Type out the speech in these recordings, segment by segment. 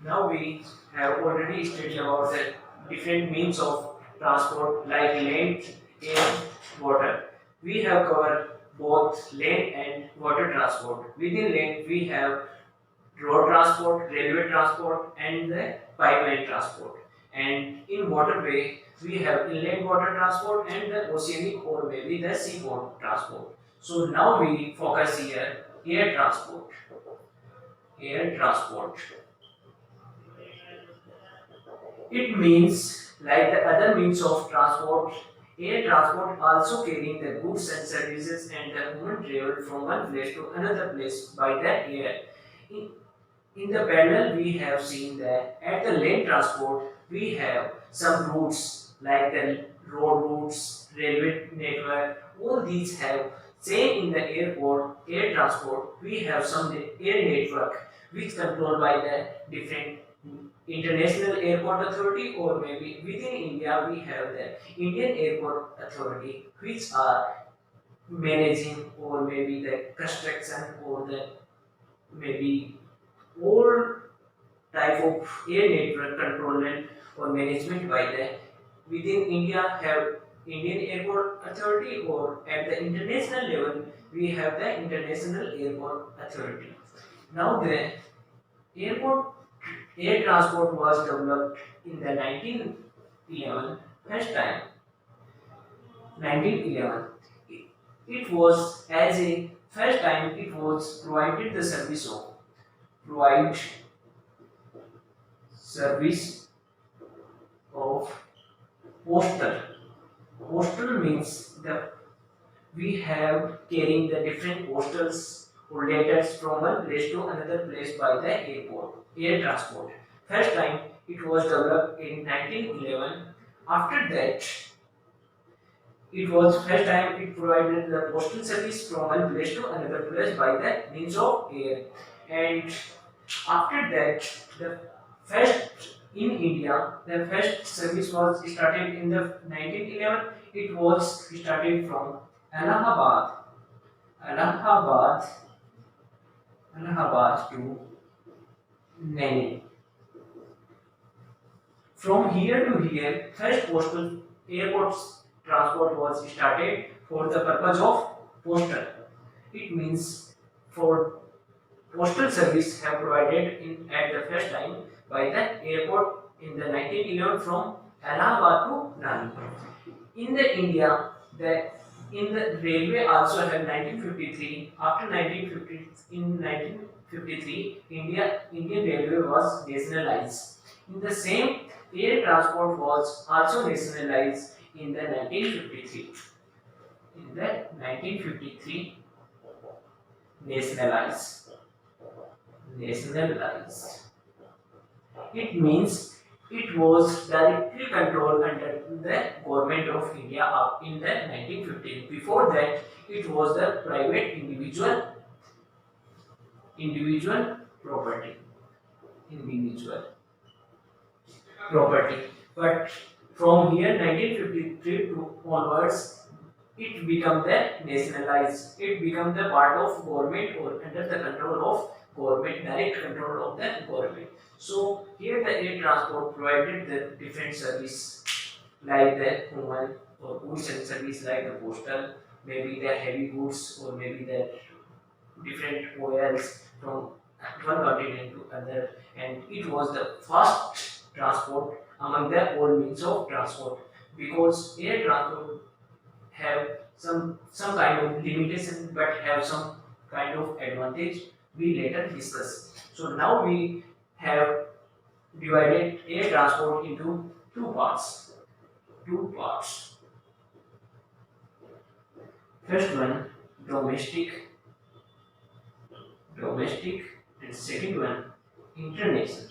Now we have already studied about the different means of transport like land, air, water. We have covered both land and water transport. Within land we have road transport, railway transport, and the pipeline transport. And in waterway, we have inland water transport and the oceanic or maybe the seaborne transport. So now we focus here air transport. Air transport. It means like the other means of transport, air transport also carrying the goods and services and the human travel from one place to another place by the air. In In the parallel, we have seen that at the land transport, we have some routes like the road routes, railway network. All these have same in the airport, air transport. We have some air network which controlled by the different international airport authority or maybe within India we have the Indian airport authority which are managing or maybe the construction or the maybe all type of air network controlment or management by the within India have Indian Airport Authority or at the international level we have the International Airport Authority. Now the airport air transport was developed in the 1911 first time 1911 it was as a first time it was provided the service of provide service of postal. Postal means the we have carrying the different postals or letters from one place to another place by the airport, air transport. First time it was developed in 1911. After that, it was first time it provided the postal service from one place to another place by the means of air. And after that, the first in India, the first service was started in the 1911. It was started from Allahabad, Allahabad, Allahabad to Naini. From here to here, first postal airports transport was started for the purpose of postal. It means for postal service have provided in at the first time by the airport in the 1911 from Allahabad to Nani. In the India, the in the railway also have 1953. After 1950 in 1953, Indian Railway was nationalized. In the same, air transport was also nationalized in the 1953. In the 1953, nationalized. Nationalized. It means it was directly controlled under the government of India up in the 1950s. Before that, it was the private individual property. Individual property. But from here 1953 to onwards, it become the nationalized. It become the part of government or under the control of government, direct control of the government. So here the air transport provided the different service like the human or goods and service like the postal, maybe the heavy goods or maybe the different oils from one continent to other, and it was the fast transport among the all means of transport because air transport have some kind of limitation but have some kind of advantage we later discuss. So now we have divided air transport into two parts. Two parts. First one domestic, domestic, and second one international.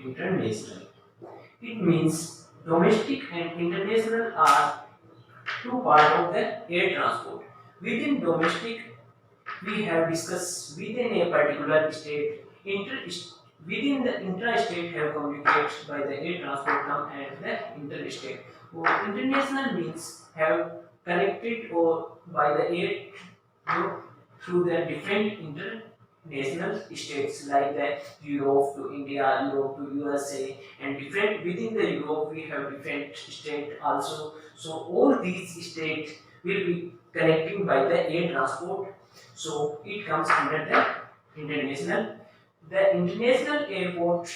International. It means domestic and international are two parts of the air transport. Within domestic, we have discussed within a particular state, within the intra-state have communicated by the air transport term and the interstate. Or international means have connected or by the air through the different national states like the Europe to India, Europe to USA, and different within the Europe we have different state also. So all these states will be connecting by the air transport. So it comes under the international. The international airport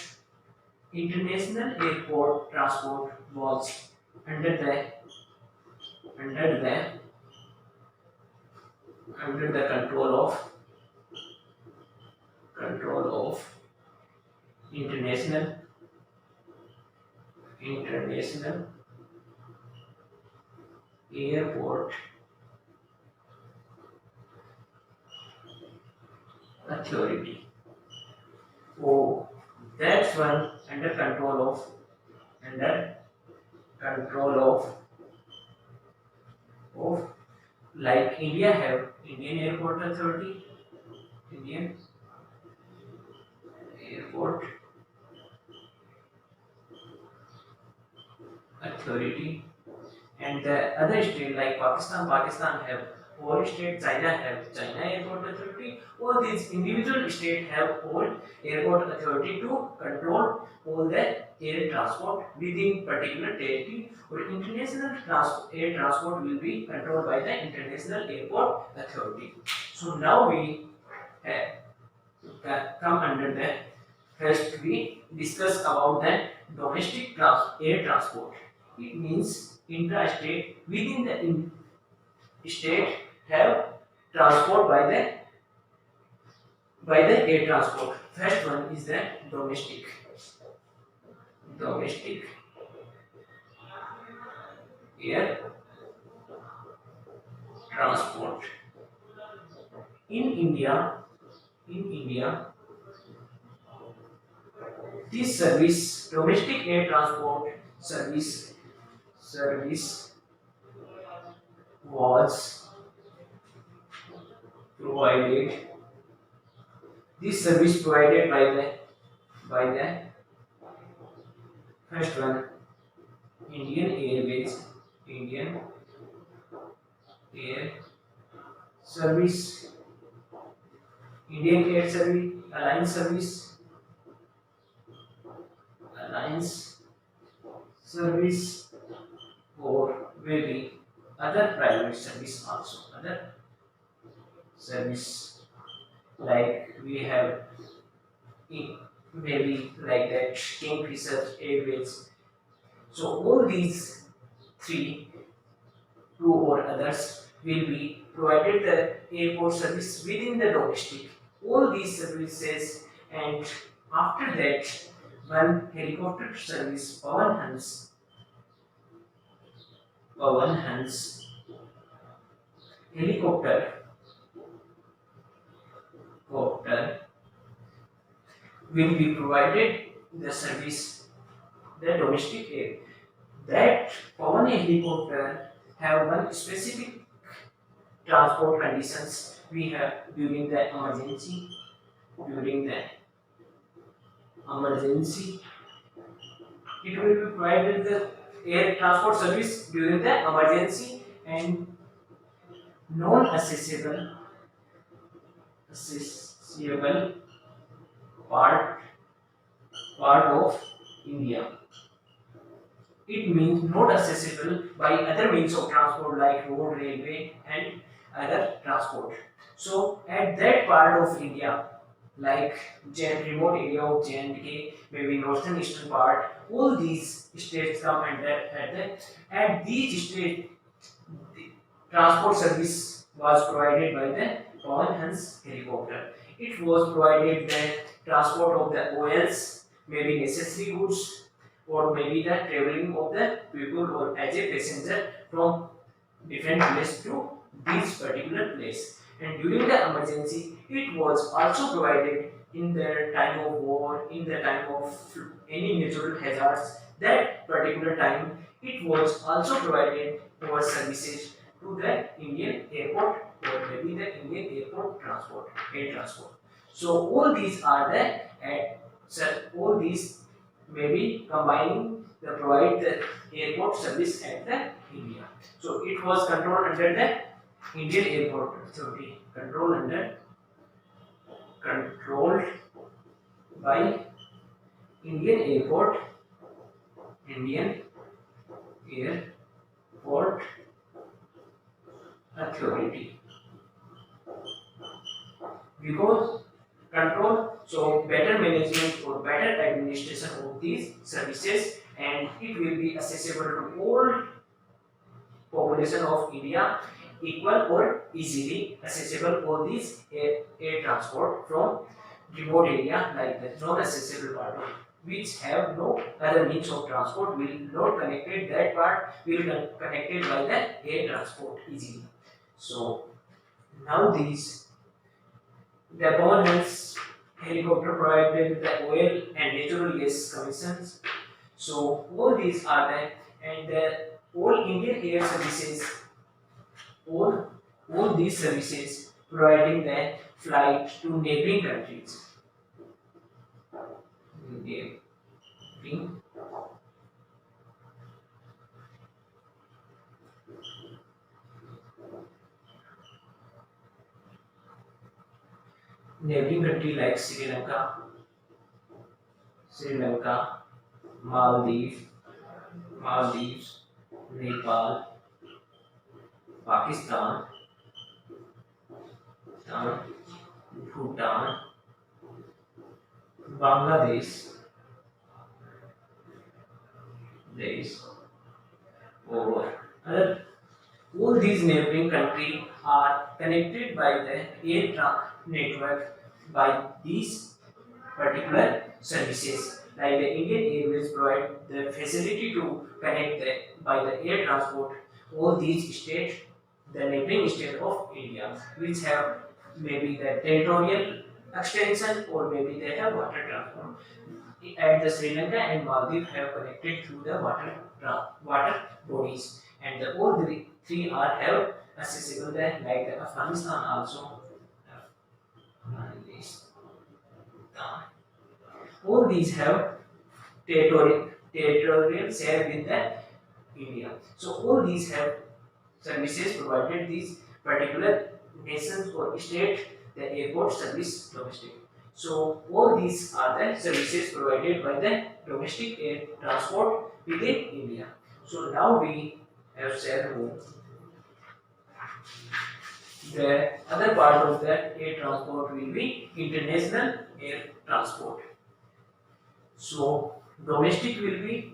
transport was under the under the under the control of international international airport authority. Oh, that's one under control of like India have Indian Airport Authority, Indian Airport Authority, and the other state like Pakistan have all state, China have China Airport Authority. All these individual states have all airport authority to control all the air transport within particular territory. Or international air transport will be controlled by the International Airport Authority. So now we come under the first we discuss about the domestic air transport. It means intra-state within the state have transport by the air transport. First one is the domestic air transport. In India, in India, this service, domestic air transport service was provided. This service provided by the first one Indian Airways, Indian Air Service, Indian Air Service, Alliance Service, or maybe other private service also. Other service like we have maybe like that Kingfisher Airways. So all these three, two or others, will be provided the airport service within the domestic. All these services, and after that, one helicopter service, Pawan Hans helicopter, helicopter will be provided the service, the domestic air. That Pawan helicopter have one specific transport conditions we have during the emergency. During the emergency, it will be provided the air transport service during the emergency and non-accessible part of India. It means not accessible by other means of transport like road, railway, and other transport. So at that part of India, like remote area of J&K, maybe northern eastern part, all these states come under at these states the transport service was provided by the Pawan Hans helicopter. It was provided the transport of the oils, maybe necessary goods, or maybe the traveling of the people or as a passenger from different place to this particular place. And during the emergency, it was also provided in the time of war, in the time of any natural hazards. That particular time, it was also provided for services to the Indian airport or maybe the Indian airport transport, air transport. So all these are all these maybe combining the provide the airport service at the India. So it was controlled under the Indian Airport Authority. controlled by Indian Airport, Indian Airport Authority. Because control, so better management or better administration of these services, and it will be accessible to all population of India, equal or easily accessible for this air transport from remote area like the non-accessible part, which have no other means of transport, will not connected, that part will connected by the air transport easily. So now these, the Gabon has helicopter provided the oil and natural gas commissions. So all these are the, and the all Indian air services, all all these services providing the flight to neighboring countries. Neighboring neighboring country like Sri Lanka, Maldives, Nepal, Pakistan, Bhutan, Bangladesh, or other. All these neighboring countries are connected by the network by these particular services. Like the Indian Airways provide the facility to connect by the air transport all these states, the neighboring state of India, which have maybe the territorial extension or maybe they have water transport. At the Sri Lanka and Maldives have connected through the water bodies, and the all three are have accessible there, like the Afghanistan also. Afghanistan. All these have territorial share with the India. So all these have services provided these particular nations or state the airport service domestic. So all these are the services provided by the domestic air transport within India. So now we have said the other part of that air transport will be international air transport. So domestic will be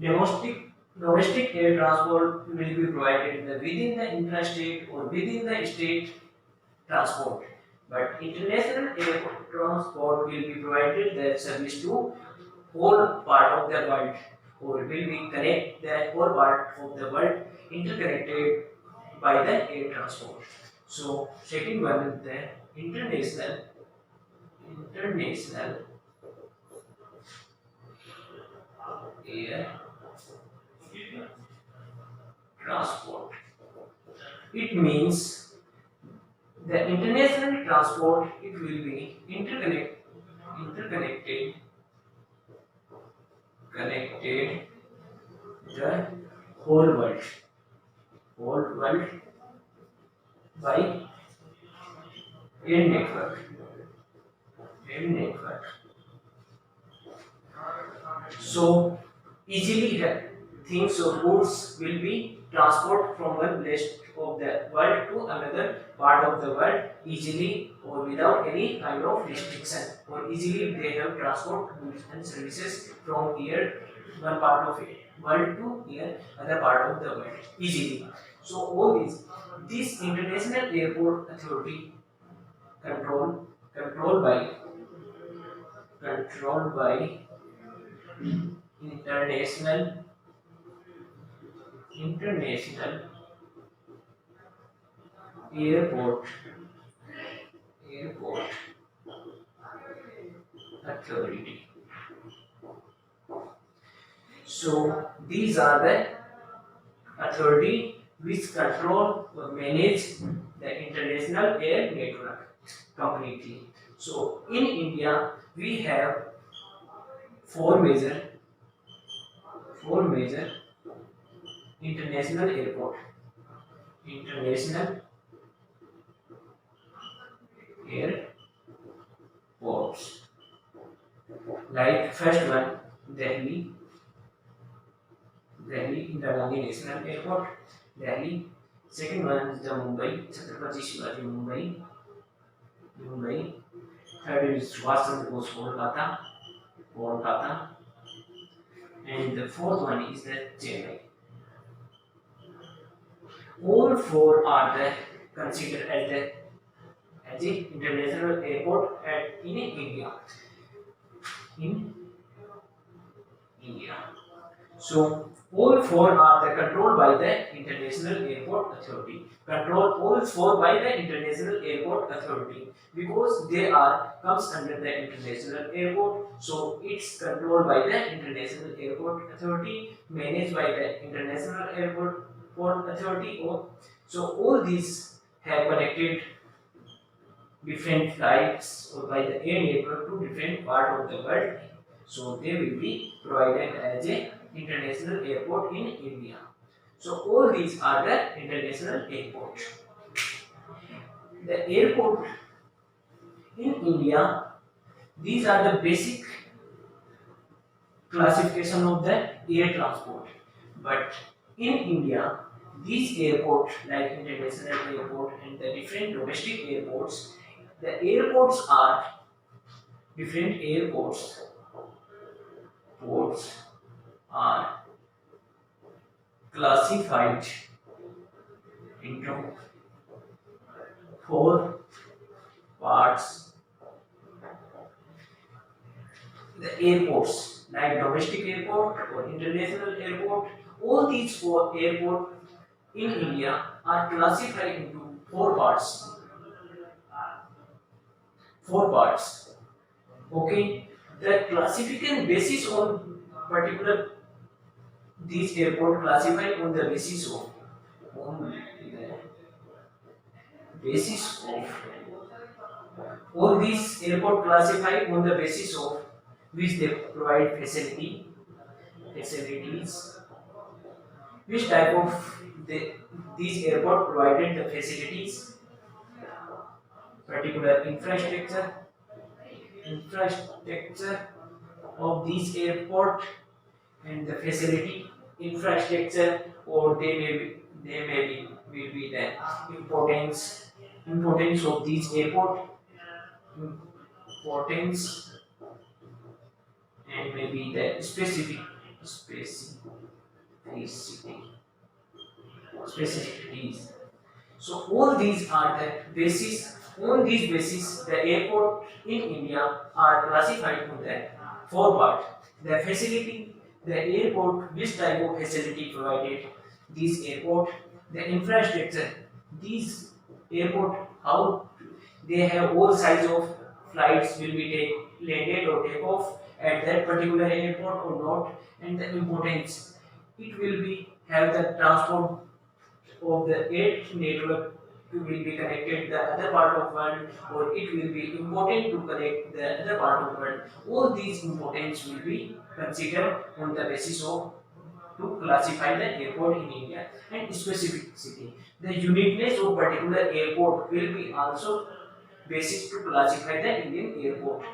domestic air transport will be provided within the intrastate or within the state transport. But international air transport will be provided the service to whole part of the world, or will be connect the whole part of the world interconnected by the air transport. So second one is the international air transport. It means the international transport, it will be interconnected connected the whole world by air network. Air network. So easily things or goods will be transported from one place of the world to another part of the world easily or without any kind of restriction, or easily they have transport goods and services from here one part of it world to here other part of the world easily. So all this international airport authority control controlled by controlled by international airport airport authority. So these are the authority which control or manage the international air network completely. So in India we have four major international airport. International airports. Like first one, Delhi, Delhi Indira Gandhi National Airport, Delhi. Second one is the Mumbai, Chhatrapati Shivaji Mumbai, Mumbai. Third is Subhash Chandra Bose Kolkata, Kolkata. And the fourth one is the Chennai. All four are the considered as the international airport in India. In India. So all four are the controlled by the International Airport Authority. Control all four by the International Airport Authority because they are comes under the International Airport. So it's controlled by the International Airport Authority, managed by the International Airport Authority. So all these have connected different flights or by the air network to different part of the world. So they will be provided as a international airport in India. So all these are the international airport. The airport in India, these are the basic classification of the air transport. But in India, these airports like international airport and the different domestic airports, the airports are different ports are classified into four parts. The airports like domestic airport or international airport, all these four airports in India are classified into four parts. Four parts. Okay. The classification basis on particular these airport classified on the basis of all these airport classified on the basis of which they provide facilities, which type of these airport provided the facilities, particular infrastructure of these airport and the facility infrastructure, or they may be will be the importance of these airport importance, and maybe the specificities. So all these are the basis. On these basis, the airport in India are classified into the four parts. The facility, the airport, which type of facility provided this airport, the infrastructure, these airport, how they have all size of flights will be landed or take off at that particular airport or not, and the importance, it will be have the transport of the air network to will be connected the other part of world, or it will be important to connect the other part of world. All these importance will be considered on the basis of to classify the airport in India. And specificity, the uniqueness of particular airport will be also basis to classify the Indian airport.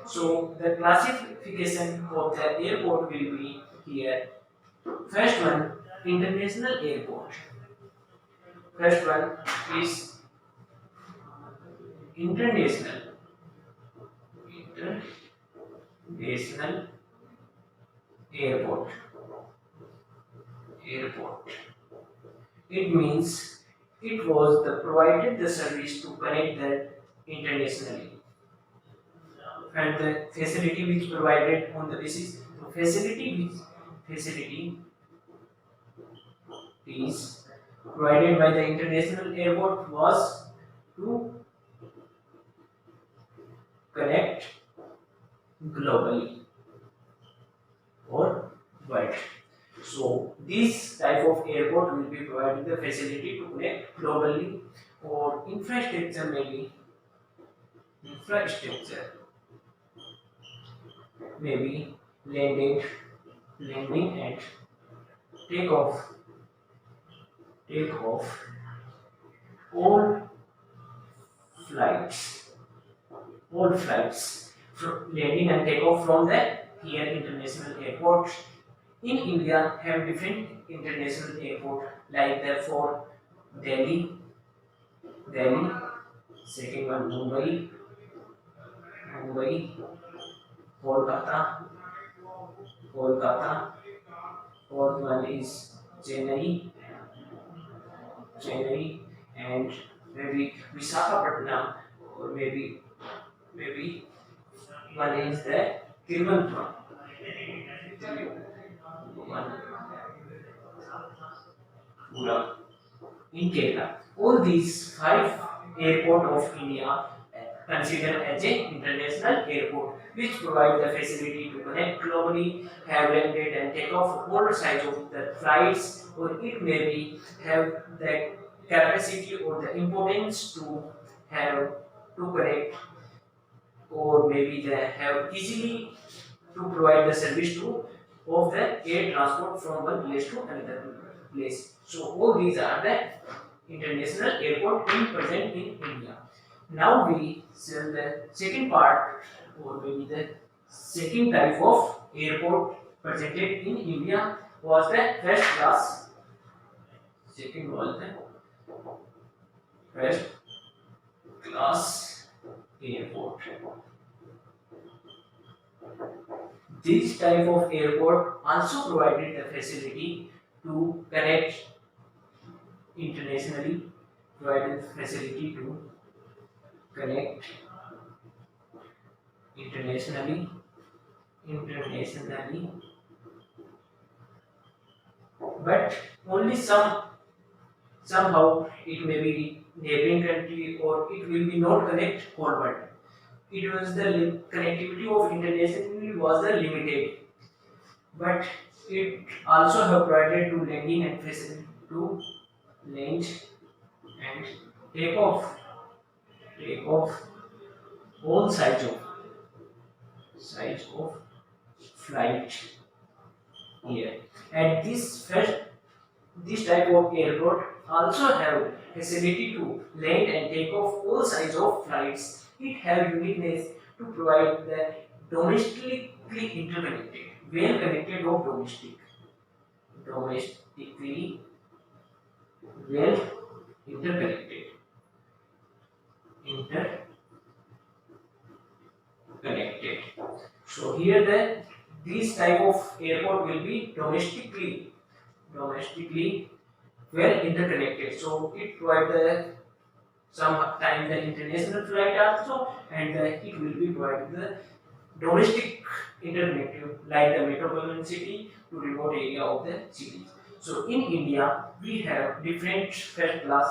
So the classification of the airport will be here. First one, international airport. First one is international international airport. It means it was the provided the service to connect that internationally, and the facility which provided on the basis facility is provided by the international airport was to connect globally or world. So this type of airport will be providing the facility to connect globally, or infrastructure, maybe infrastructure maybe landing and takeoff all flights all flights landing and takeoff from the here international airport. In India, have different international airport like the for Delhi, Delhi, second one Mumbai, Mumbai, Kolkata, Kolkata, fourth one is Chennai, Chennai, and maybe Visakhapatnam, or maybe one is the Tiruvananthapuram, Tiruvananthapuram in Kerala. All these five airport of India considered as a international airport, which provide the facility to connect globally, have landed and take off all sides of the flights, or it may be have the capacity or the importance to have to connect, or maybe they have easily to provide the service to of the air transport from one place to another place. So all these are the international airport in present in India. Now we see the second part, or maybe the second type of airport presented in India was the first class. Second was the first class airport. This type of airport also provided the facility to connect internationally, provided the facility to connect internationally, internationally, but only somehow it may be neighboring country or it will be not connect whole world. It was the connectivity of internationally was the limited, but it also have provided to landing and facility to land and take off all sides of flight here. And this type of airport also have facility to land and take off all sides of flights. It have uniqueness to provide the domestically interconnected, well connected or domestically well interconnected, interconnected. So here the this type of airport will be domestically well interconnected. So it provide the sometimes the international flight also, and it will be provided the domestic interconnected like the metropolitan city to remote area of the cities. So in India we have different first class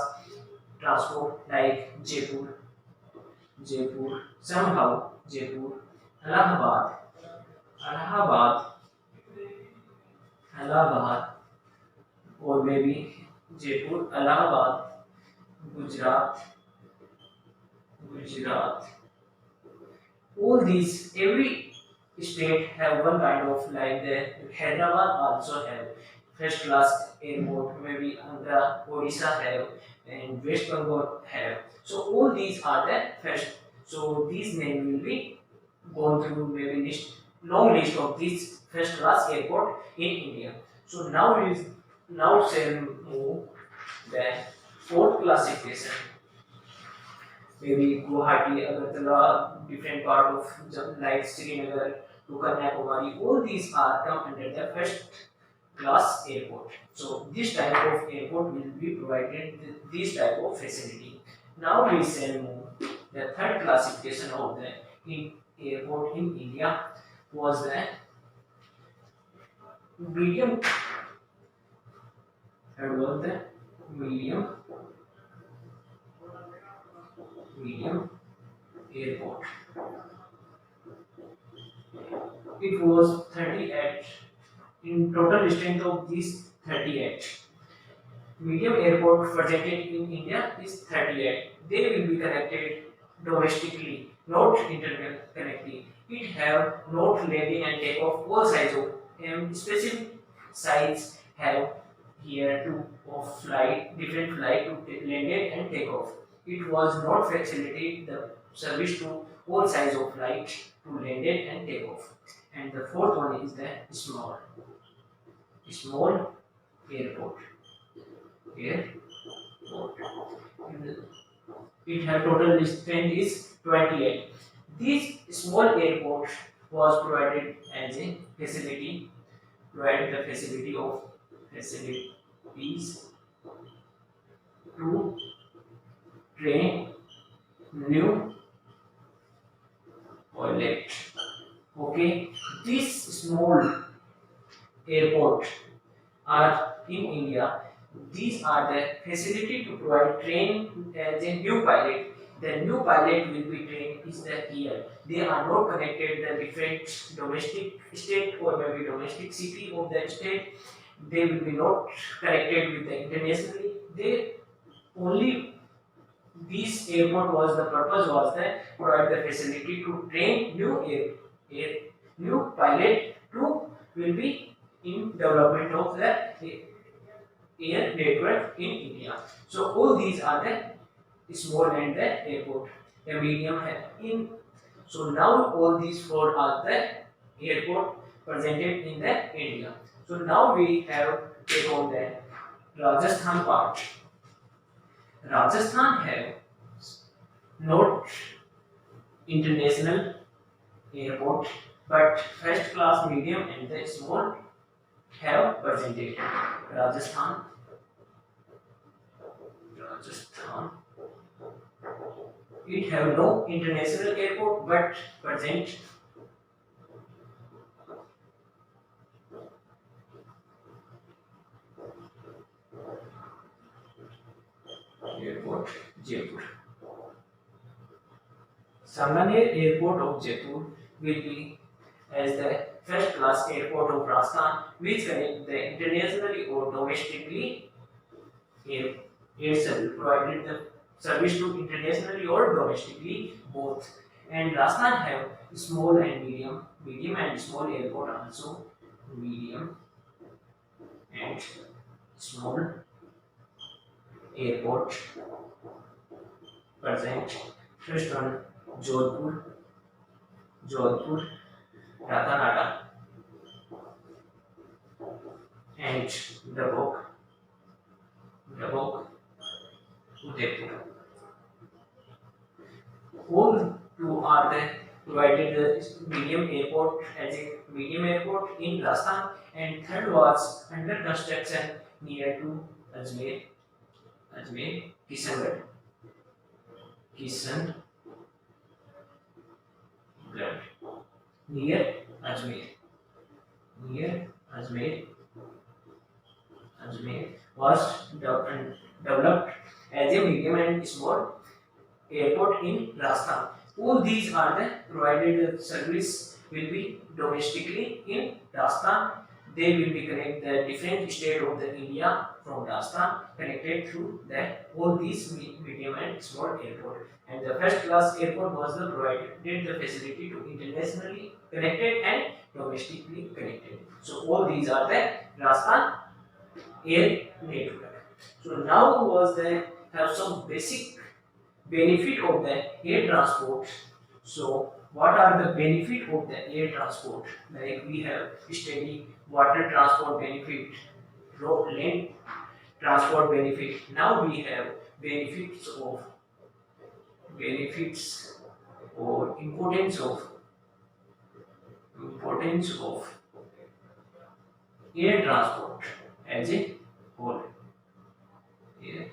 transport like Jaipur, Allahabad, Allahabad, Allahabad, or maybe Jaipur, Allahabad, Gujarat, Gujarat. All these, every state have one kind of like the Hyderabad also have first class airport, maybe Andhra, Odisha have, and West Bengal have. So all these are the first. So these name will be gone through maybe long list of this first class airport in India. So now shall move the fourth classification. Maybe Guwahati, Agartala, different part of like Srinagar to Kanyakumari. All these are come under the first class airport. So this type of airport will be provided this type of facility. Now we shall move the third classification of the airport in India was the medium. Third was the medium airport. It was 38 in total strength of these 38. Medium airport presented in India is 38. They will be connected domestically, not interconnected. It have not landing and takeoff all sides of specific sides have here to of flight different flight to landed and take off. It was not facilitate the service to all size of flight to landed and take off. And the fourth one is the small airport. Airport. It had total strength is 28. This small airport was provided as a facility, provided the facilities to train new pilot. Okay, this small airport are in India. These are the facility to provide train as a new pilot. The new pilot will be trained is the here. They are not connected the different domestic state or maybe domestic city of the state. They will be not connected with the internationally. They only this airport was the purpose was that provide the facility to train air new pilot to will be in development of the air network in India. So all these are the small and the airport, the medium in. So now all these four are the airport presented in the India. So now we have take on the Rajasthan part. Rajasthan have not international airport, but first class, medium, and the small have presented. Rajasthan, Rajasthan. It have no international airport, but present airport Jaipur. Sanganer Airport of Jaipur will be as the first class airport of Rajasthan, which connect the internationally or domestically air, air service, provided the service to internationally or domestically both. And Rajasthan have small and medium and small airport also, medium and small airport present. First one Jodhpur, Ratanada, and Dabok, Udaipur. All two are the provided the medium airport as a medium airport in Rajasthan, and third was under construction near to Ajmer, Kishangarh, Kishangarh, near Ajmer, near Ajmer was developed as a medium and small airport in Rajasthan. All these are the provided service will be domestically in Rajasthan. They will be connect the different state of the India from Rajasthan connected through the all these medium and small airport. And the first class airport was the provided the facility to internationally connected and domestically connected. So all these are the Rajasthan air network. So now was the have some basic benefit of the air transport. So what are the benefit of the air transport? Like we have studied water transport benefit, road land transport benefit. Now we have benefits or importance of air transport as a whole. Air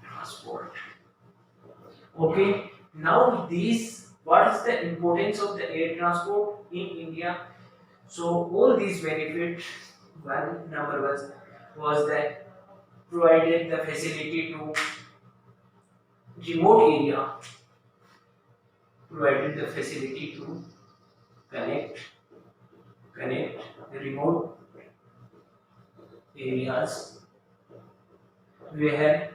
transport. Okay, now these what is the importance of the air transport in India? So all these benefits, one number was that provided the facility to remote area, provided the facility to connect remote areas where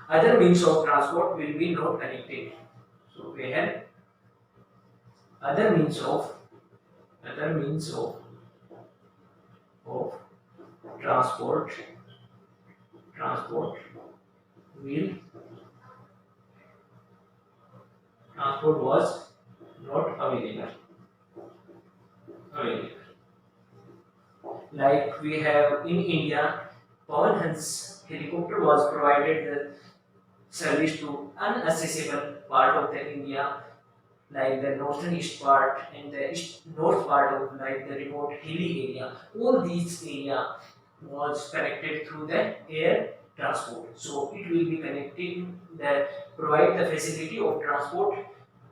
other means of transport will be not connected. So where other means of of transport will transport was not available. Like we have in India, Pawan Hans helicopter was provided the service to unaccessible part of the India, like the northern east part and the east north part of like the remote hilly area. All these area was connected through the air transport. So it will be connecting the provide the facility of transport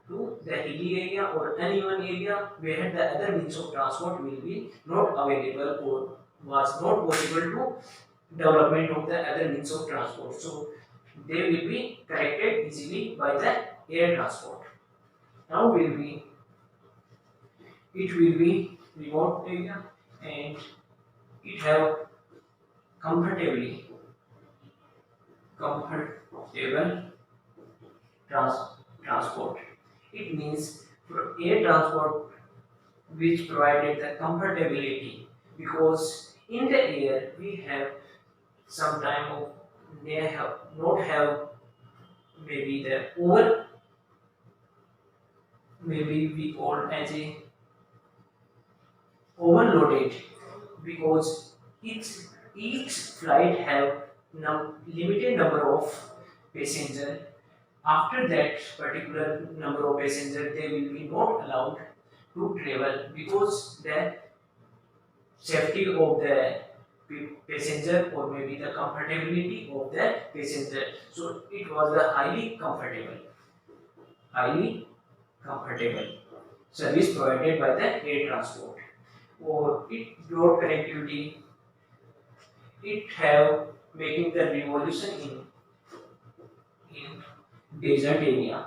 to the hilly area or uneven area where the other means of transport will be not available or was not possible to development of the other means of transport. So they will be connected easily by the air transport. Now it will be remote area and it have comfortably comfortable trans- transport. It means for air transport which provided the comfortability because in the air we have some time of they have not have maybe the over maybe we call as a overloaded because each flight have limited number of passenger. After that particular number of passenger, they will be not allowed to travel because the safety of the passenger or maybe the comfortability of the passenger. So it was the highly comfortable service provided by the air transport. Or it broad connectivity, it have making the revolution in desert area,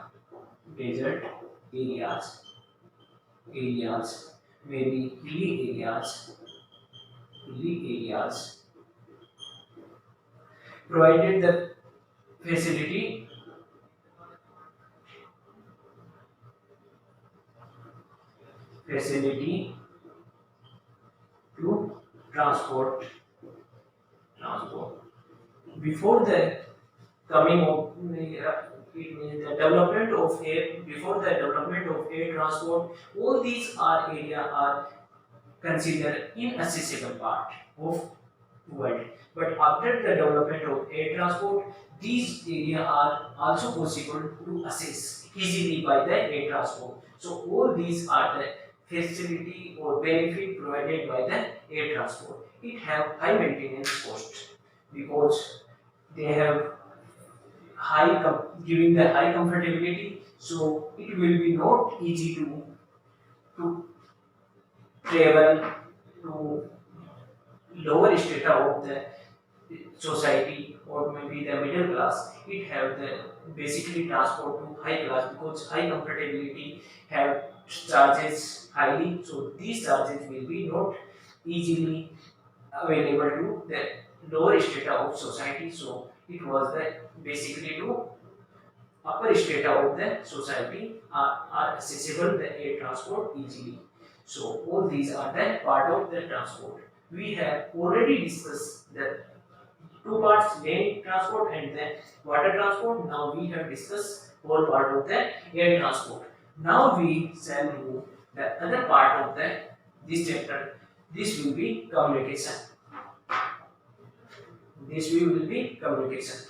desert areas, areas, maybe hilly areas, provided the facility facility to transport. Before the coming of it means the development of air before the development of air transport, all these are area are considered inaccessible part of world. But after the development of air transport, these areas are also possible to access easily by the air transport. So all these are the facility or benefit provided by the air transport. It have high maintenance cost because they have giving the high comfortability. So it will be not easy to travel to lower strata of the society or maybe the middle class. It have the basically transport to high class because high comfortability have charges highly. So these charges will be not easily available to the lower strata of society. So it was the basically to upper strata of the society are accessible the air transport easily. So all these are the part of the transport. We have already discussed the two parts, land transport and the water transport. Now we have discussed whole part of the air transport. Now we shall move the other part of the this chapter. This will be communication. This will be communication.